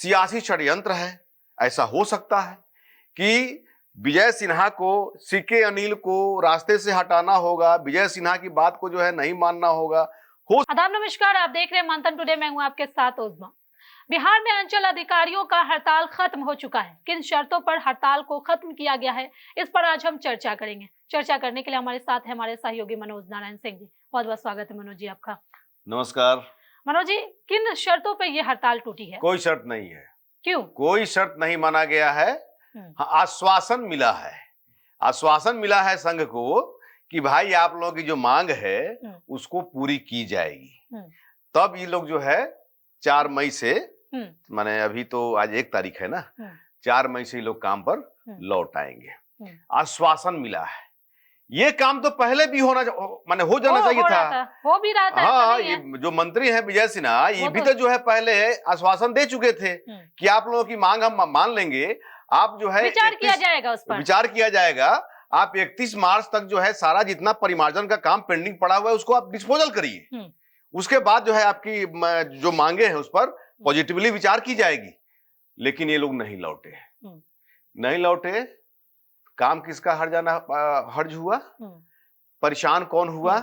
सियासी षड्यंत्र है। ऐसा हो सकता है कि विजय सिन्हा को, सीके अनिल को रास्ते से हटाना होगा, विजय सिन्हा की बात को जो है नहीं मानना होगा। आदाब, नमस्कार, आप देख रहे हैं मंथन टुडे। मैं हूं आपके साथ उज़मा। बिहार में अंचल अधिकारियों का हड़ताल खत्म हो चुका है। किन शर्तों पर हड़ताल को खत्म किया गया है, इस पर आज हम चर्चा करेंगे। चर्चा करने के लिए हमारे साथ है हमारे सहयोगी मनोज नारायण सिंह जी। बहुत बहुत स्वागत है मनोज जी आपका। नमस्कार मनोज जी, किन शर्तों पर यह हड़ताल टूटी है? कोई शर्त नहीं है। क्यों? कोई शर्त नहीं माना गया है। हाँ, आश्वासन मिला है। आश्वासन मिला है संघ को कि भाई आप लोगों की जो मांग है उसको पूरी की जाएगी। तब ये लोग जो है 4 मई से, माने अभी तो आज 1 तारीख है ना, 4 मई से ये लोग काम पर लौट आएंगे। आश्वासन मिला है। ये काम तो पहले भी हो जाना चाहिए था। हो भी रहा था। हाँ, ये जो मंत्री है विजय सिन्हा, ये भी तो जो है पहले आश्वासन दे चुके थे कि आप लोगों की मांग हम मान लेंगे। आप जो है विचार किया जाएगा, उस पर विचार किया जाएगा। आप 31 मार्च तक जो है सारा जितना परिमार्जन का काम पेंडिंग पड़ा हुआ है उसको आप डिस्पोजल करिए। उसके बाद जो है आपकी जो मांगे हैं उस पर पॉजिटिवली विचार की जाएगी। लेकिन ये लोग नहीं लौटे। नहीं लौटे। काम किसका हर्ज हुआ? परेशान कौन हुआ?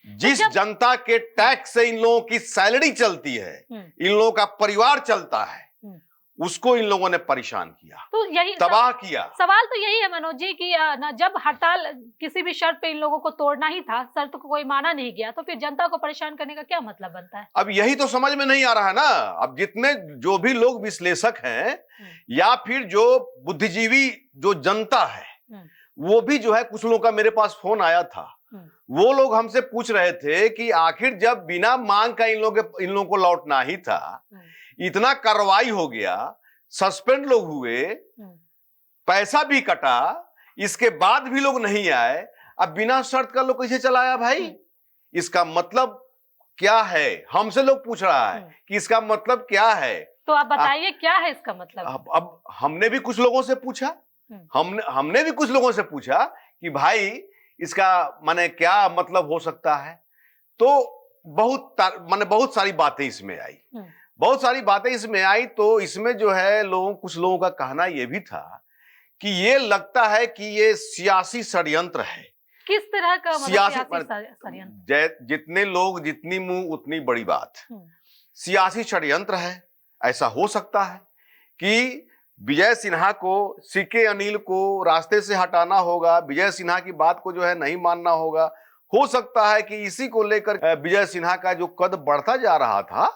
जिस जनता के टैक्स से इन लोगों की सैलरी चलती है, इन लोगों का परिवार चलता है, उसको इन लोगों ने परेशान किया, तो यही तबाह किया। सवाल तो यही है मनोज जी कि जब हड़ताल किसी भी शर्त पे इन लोगों को तोड़ना ही था, शर्त को कोई माना नहीं गया, तो फिर जनता को परेशान करने का क्या मतलब बनता है? अब यही तो समझ में नहीं आ रहा है ना। अब जितने जो भी लोग विश्लेषक हैं या फिर जो बुद्धिजीवी जो जनता है, वो भी जो है, कुछ लोगों का मेरे पास फोन आया था। वो लोग हमसे पूछ रहे थे कि आखिर जब बिना मांग का इन लोगों को लौटना ही था, इतना कार्रवाई हो गया, सस्पेंड लोग हुए, पैसा भी कटा, इसके बाद भी लोग नहीं आए, अब बिना शर्त का लोग कैसे चलाया भाई? इसका मतलब क्या है? हमसे लोग पूछ रहा है कि इसका मतलब क्या है। तो आप बताइए क्या है इसका मतलब। अब हमने भी कुछ लोगों से पूछा, हमने भी कुछ लोगों से पूछा कि भाई इसका माने क्या मतलब हो सकता है। तो बहुत सारी बातें इसमें आई। बहुत सारी बातें इसमें आई। तो इसमें जो है कुछ लोगों का कहना यह भी था कि ये लगता है कि ये सियासी षड्यंत्र है। किस तरह का सियासी षड्यंत्र? जितने लोग जितनी मुंह उतनी बड़ी बात। सियासी षड्यंत्र है। ऐसा हो सकता है कि विजय सिन्हा को, सीके अनिल को रास्ते से हटाना होगा, विजय सिन्हा की बात को जो है नहीं मानना होगा। हो सकता है कि इसी को लेकर विजय सिन्हा का जो कद बढ़ता जा रहा था,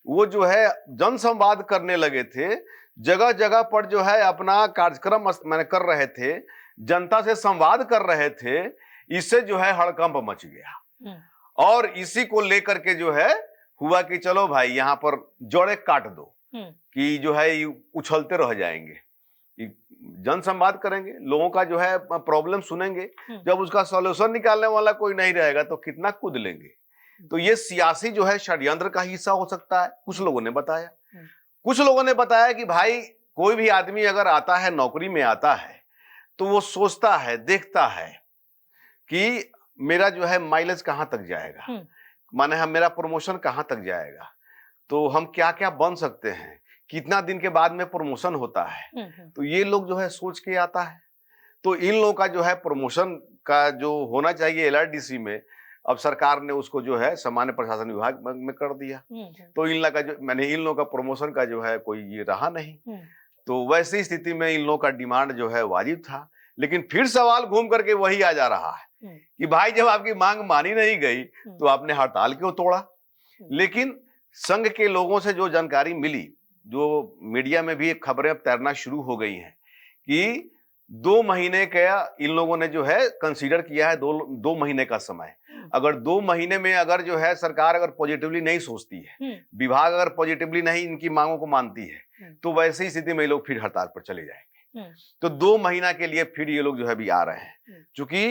वो जो है जनसंवाद करने लगे थे, जगह जगह पर जो है अपना कार्यक्रम कर रहे थे, जनता से संवाद कर रहे थे। इससे जो है हड़कंप मच गया और इसी को लेकर के जो है हुआ कि चलो भाई यहाँ पर जोड़े काट दो कि जो है उछलते रह जाएंगे। जन संवाद करेंगे, लोगों का जो है प्रॉब्लम सुनेंगे, जब उसका सॉल्यूशन निकालने वाला कोई नहीं रहेगा तो कितना कूद लेंगे। तो ये सियासी जो है षड्यंत्र का हिस्सा हो सकता है, कुछ लोगों ने बताया। कुछ लोगों ने बताया कि भाई कोई भी आदमी अगर आता है, नौकरी में आता है, तो वो सोचता है, देखता है कि मेरा जो है माइलेज कहां तक जाएगा, माने मेरा प्रमोशन कहां तक जाएगा, तो हम क्या क्या बन सकते हैं, कितना दिन के बाद में प्रमोशन होता है। तो ये लोग जो है सोच के आता है। तो इन लोगों का जो है प्रमोशन का जो होना चाहिए LRDC में, अब सरकार ने उसको जो है सामान्य प्रशासन विभाग में कर दिया। तो इन लोगों का प्रमोशन का जो है कोई ये रहा नहीं। तो वैसी स्थिति में इन लोगों का डिमांड जो है वाजिब था। लेकिन फिर सवाल घूम करके वही आ जा रहा है कि भाई जब आपकी मांग मानी नहीं गई तो आपने हड़ताल क्यों तोड़ा? लेकिन संघ के लोगों से जो जानकारी मिली, जो मीडिया में भी खबरें अब तैरना शुरू हो गई हैं कि 2 महीने का इन लोगों ने जो है कंसीडर किया है, 2 महीने का समय। अगर 2 महीने में अगर जो है सरकार अगर पॉजिटिवली नहीं सोचती है, विभाग अगर पॉजिटिवली नहीं इनकी मांगों को मानती है, तो वैसी स्थिति में ये लोग फिर हड़ताल पर चले जाएंगे। तो 2 महीना के लिए फिर ये लोग जो है भी आ रहे हैं। चूंकि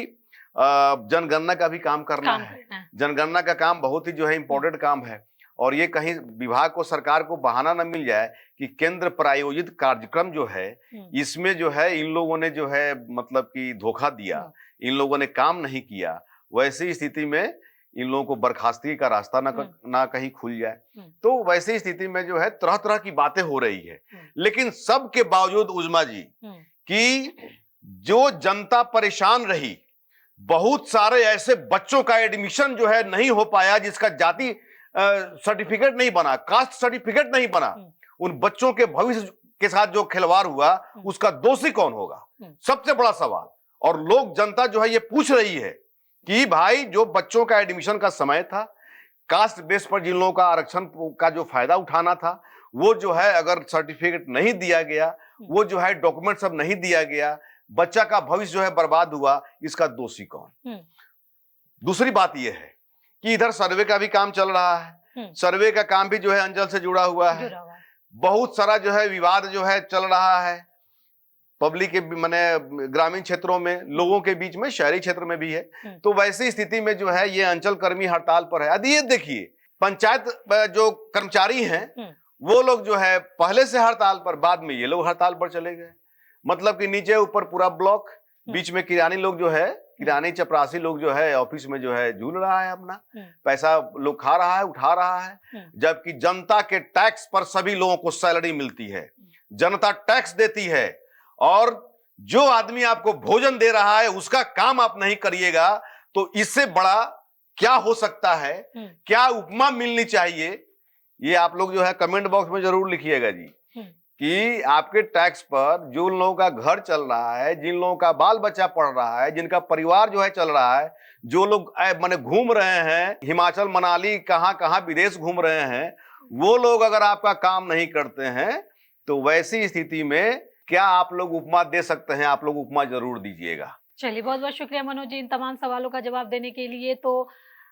जनगणना का भी काम करना है। जनगणना का काम बहुत ही जो है इंपॉर्टेंट काम है और ये कहीं विभाग को, सरकार को बहाना न मिल जाए कि केंद्र प्रायोजित कार्यक्रम जो है इसमें जो है इन लोगों ने जो है मतलब कि धोखा दिया, इन लोगों ने काम नहीं किया। वैसी स्थिति में इन लोगों को बर्खास्तगी का रास्ता ना कहीं खुल जाए। तो वैसी स्थिति में जो है तरह तरह की बातें हो रही है। लेकिन सब के बावजूद उजमा जी कि जो जनता परेशान रही, बहुत सारे ऐसे बच्चों का एडमिशन जो है नहीं हो पाया, जिसका जाति सर्टिफिकेट नहीं बना, कास्ट सर्टिफिकेट नहीं बना, उन बच्चों के भविष्य के साथ जो खिलवाड़ हुआ उसका दोषी कौन होगा, सबसे बड़ा सवाल। और लोग जनता जो है ये पूछ रही है कि भाई जो बच्चों का एडमिशन का समय था, कास्ट बेस पर जिन लोगों का आरक्षण का जो फायदा उठाना था, वो जो है अगर सर्टिफिकेट नहीं दिया गया, वो जो है डॉक्यूमेंट सब नहीं दिया गया, बच्चा का भविष्य जो है बर्बाद हुआ, इसका दोषी कौन। दूसरी बात यह है कि इधर सर्वे का भी काम चल रहा है, सर्वे का काम भी जो है अंचल से जुड़ा हुआ है, बहुत सारा जो है विवाद जो है चल रहा है पब्लिक के माने ग्रामीण क्षेत्रों में, लोगों के बीच में, शहरी क्षेत्र में भी है। तो वैसी स्थिति में जो है ये अंचल कर्मी हड़ताल पर है। यदि ये देखिए पंचायत जो कर्मचारी हैं वो लोग जो है पहले से हड़ताल पर, बाद में ये लोग हड़ताल पर चले गए। मतलब कि नीचे ऊपर पूरा ब्लॉक, बीच में किरानी लोग जो है, किरानी चपरासी लोग जो है ऑफिस में जो है झूल रहा है, अपना पैसा लोग खा रहा है, उठा रहा है, जबकि जनता के टैक्स पर सभी लोगों को सैलरी मिलती है, जनता टैक्स देती है, और जो आदमी आपको भोजन दे रहा है उसका काम आप नहीं करिएगा तो इससे बड़ा क्या हो सकता है, क्या उपमा मिलनी चाहिए, ये आप लोग जो है कमेंट बॉक्स में जरूर लिखिएगा जी। कि आपके टैक्स पर जो लोगों का घर चल रहा है, जिन लोगों का बाल बच्चा पढ़ रहा है, जिनका परिवार जो है चल रहा है, जो लोग माने घूम रहे हैं हिमाचल मनाली कहां कहां विदेश घूम रहे हैं, वो लोग अगर आपका काम नहीं करते हैं तो वैसी स्थिति में क्या आप लोग उपमा दे सकते हैं? आप लोग उपमा जरूर दीजिएगा। चलिए, बहुत बहुत शुक्रिया मनोज जी इन तमाम सवालों का जवाब देने के लिए। तो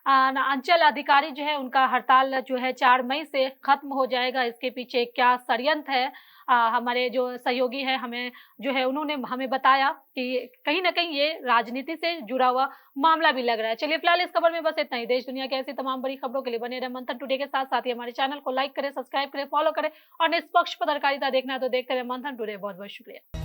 अंचल अधिकारी जो है उनका हड़ताल जो है 4 मई से खत्म हो जाएगा। इसके पीछे क्या षड्यंत्र है, हमारे जो सहयोगी है हमें जो है उन्होंने हमें बताया कि कहीं ना कहीं ये राजनीति से जुड़ा हुआ मामला भी लग रहा है। चलिए फिलहाल इस खबर में बस इतना ही। देश दुनिया के ऐसी तमाम बड़ी खबरों के लिए बने रहे मंथन टुडे के साथ। साथ ही हमारे चैनल को लाइक करें, सब्सक्राइब करें, फॉलो करें और निष्पक्ष पत्रकारिता देखना है तो देखते रहे मंथन टुडे। बहुत बहुत शुक्रिया।